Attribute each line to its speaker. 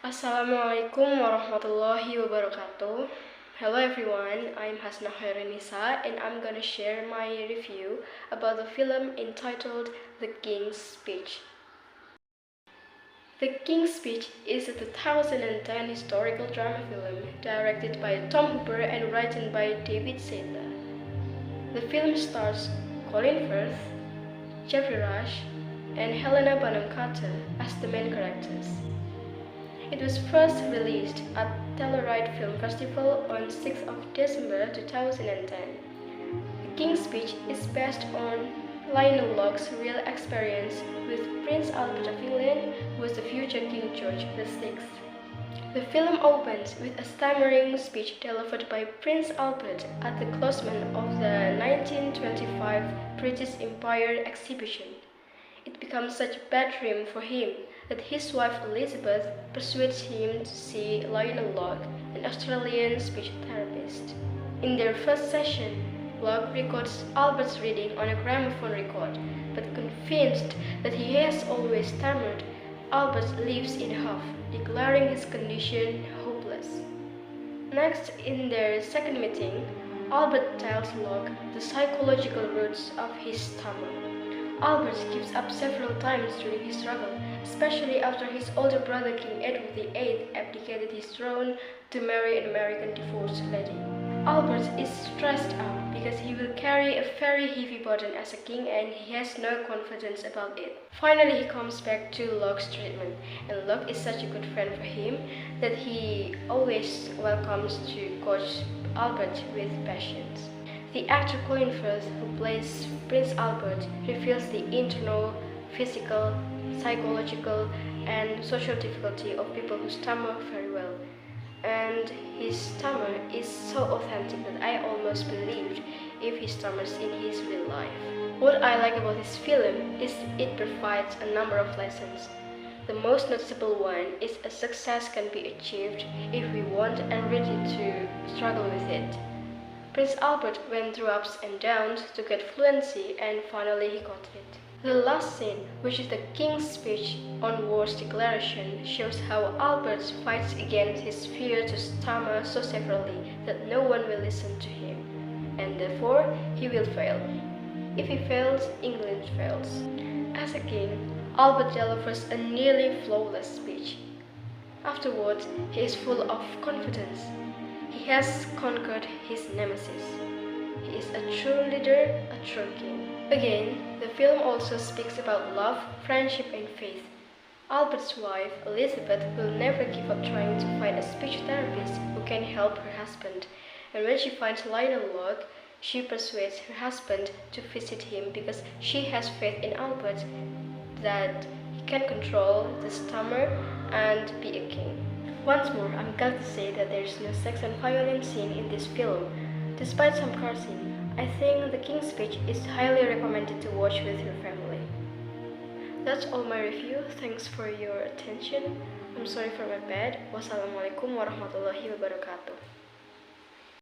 Speaker 1: Assalamualaikum warahmatullahi wabarakatuh. Hello everyone, I'm Hasna Khoerunnisa and I'm gonna share my review about the film entitled The King's Speech. The King's Speech is a 2010 historical drama film directed by Tom Hooper and written by David Sattler. The film stars Colin Firth, Jeffrey Rush, and Helena Bonham Carter as the main characters. It was first released at Telluride Film Festival on 6th of December 2010. The King's Speech is based on Lionel Locke's real experience with Prince Albert of England, who was the future King George VI. The film opens with a stammering speech delivered by Prince Albert at the closing of the 1925 British Empire exhibition. It becomes such a bad dream for him that his wife Elizabeth persuades him to see Lionel Locke, an Australian speech therapist. In their first session, Locke records Albert's reading on a gramophone record, but convinced that he has always stammered, Albert leaves in huff, declaring his condition hopeless. Next, in their second meeting, Albert tells Locke the psychological roots of his stammer. Albert gives up several times during his struggle, especially after his older brother King Edward VIII abdicated his throne to marry an American divorced lady. Albert is stressed out because he will carry a very heavy burden as a king and he has no confidence about it. Finally, he comes back to Locke's treatment, and Locke is such a good friend for him that he always welcomes to coach Albert with patience. The actor Colin Firth, who plays Prince Albert, reveals the internal, physical, psychological, and social difficulty of people who stammer very well. And his stammer is so authentic that I almost believed if he stammers in his real life. What I like about this film is it provides a number of lessons. The most noticeable one is a success can be achieved if we want and ready to struggle with it. Prince Albert went through ups and downs to get fluency and finally he got it. The last scene, which is the King's Speech on War's Declaration, shows how Albert fights against his fear to stammer so severely that no one will listen to him, and therefore he will fail. If he fails, England fails. As a king, Albert delivers a nearly flawless speech. Afterwards, he is full of confidence. He has conquered his nemesis. He is a true leader, a true king. Again, the film also speaks about love, friendship, and faith. Albert's wife, Elizabeth, will never give up trying to find a speech therapist who can help her husband. And when she finds Lionel Locke, she persuades her husband to visit him because she has faith in Albert that he can control the stammer and be a king. Once more, I'm glad to say that there is no sex and violence scene in this film. Despite some car scene, I think The King's Speech is highly recommended to watch with your family. That's all my review. Thanks for your attention. I'm sorry for my bad. Wassalamualaikum warahmatullahi wabarakatuh.